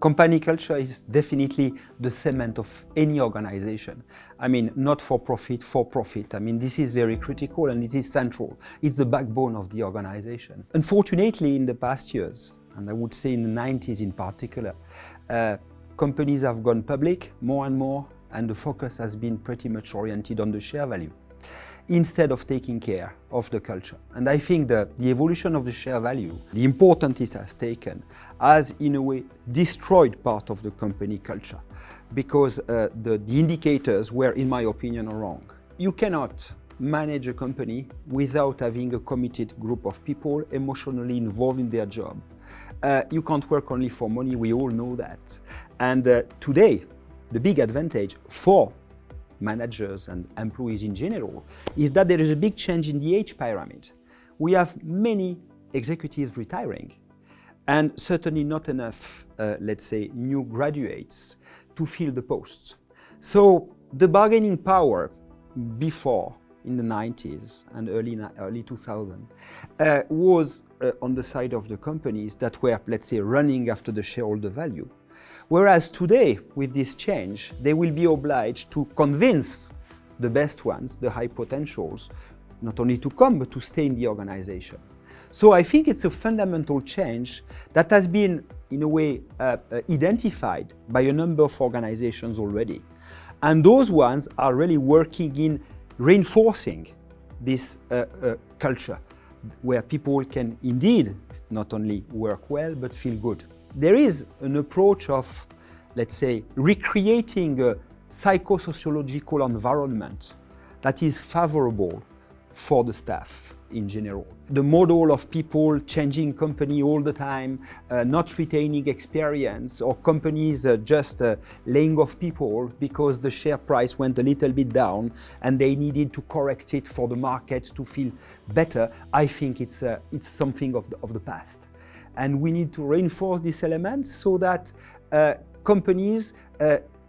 Company culture is definitely the cement of any organization. I mean, not for profit, for profit. I mean, this is very critical and it is central. It's the backbone of the organization. Unfortunately, in the past years, and I would say in the 90s in particular, companies have gone public more and more, and the focus has been pretty much oriented on the share value, instead of taking care of the culture. And I think that the evolution of the share value, the importance it has taken, has in a way destroyed part of the company culture, because the indicators were, in my opinion, wrong. You cannot manage a company without having a committed group of people emotionally involved in their job. You can't work only for money, we all know that. And today, the big advantage for managers and employees in general is that there is a big change in the age pyramid. We have many executives retiring, and certainly not enough, let's say, new graduates to fill the posts. So the bargaining power before, in the 90s and early 2000, was on the side of the companies that were, let's say, running after the shareholder value. Whereas today, with this change, they will be obliged to convince the best ones, the high potentials, not only to come, but to stay in the organization. So I think it's a fundamental change that has been, in a way, identified by a number of organizations already. And those ones are really working in reinforcing this culture, where people can indeed not only work well, but feel good. There is an approach of, let's say, recreating a psychosociological environment that is favorable for the staff in general. The model of people changing company all the time, not retaining experience, or companies just laying off people because the share price went a little bit down and they needed to correct it for the market to feel better, I think it's something of the past. And we need to reinforce these elements so that companies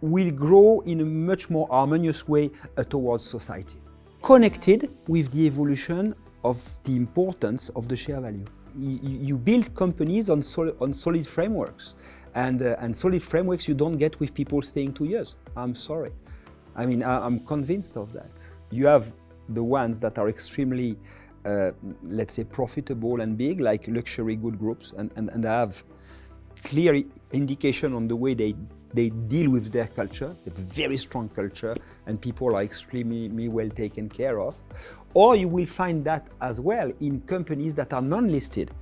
will grow in a much more harmonious way towards society. Connected with the evolution of the importance of the share value. You build companies on solid frameworks, and solid frameworks you don't get with people staying 2 years. I'm sorry. I mean, I'm convinced of that. You have the ones that are extremely let's say, profitable and big, like luxury good groups, and have clear indication on the way they deal with their culture, a very strong culture, and people are extremely well taken care of. Or you will find that as well in companies that are non-listed,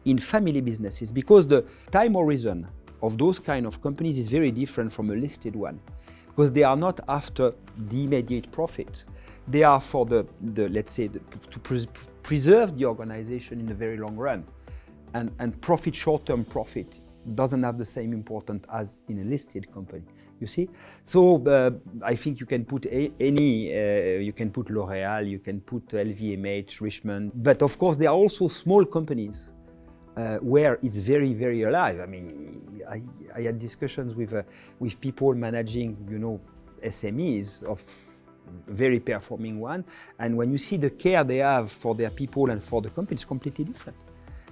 in family businesses, because the time horizon of those kind of companies is very different from a listed one, because they are not after the immediate profit. They are for the let's say, to preserve the organization in the very long run. And profit, short-term profit, doesn't have the same importance as in a listed company, you see? So I think you can put you can put L'Oréal, you can put LVMH, Richemont, but of course there are also small companies where it's very, very alive. I mean, I had discussions with people managing, you know, SMEs of very performing one, and when you see the care they have for their people and for the company, it's completely different.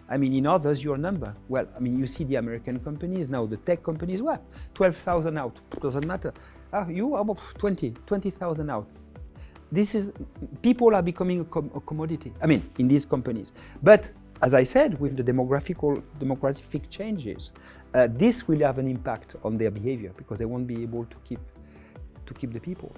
I mean, in others, your number. Well, I mean, you see the American companies now, the tech companies, what? 12,000 out, doesn't matter. You about 20,000 out. This is, people are becoming a commodity, I mean, in these companies. But as I said, with the demographic changes, this will have an impact on their behavior, because they won't be able to keep the people.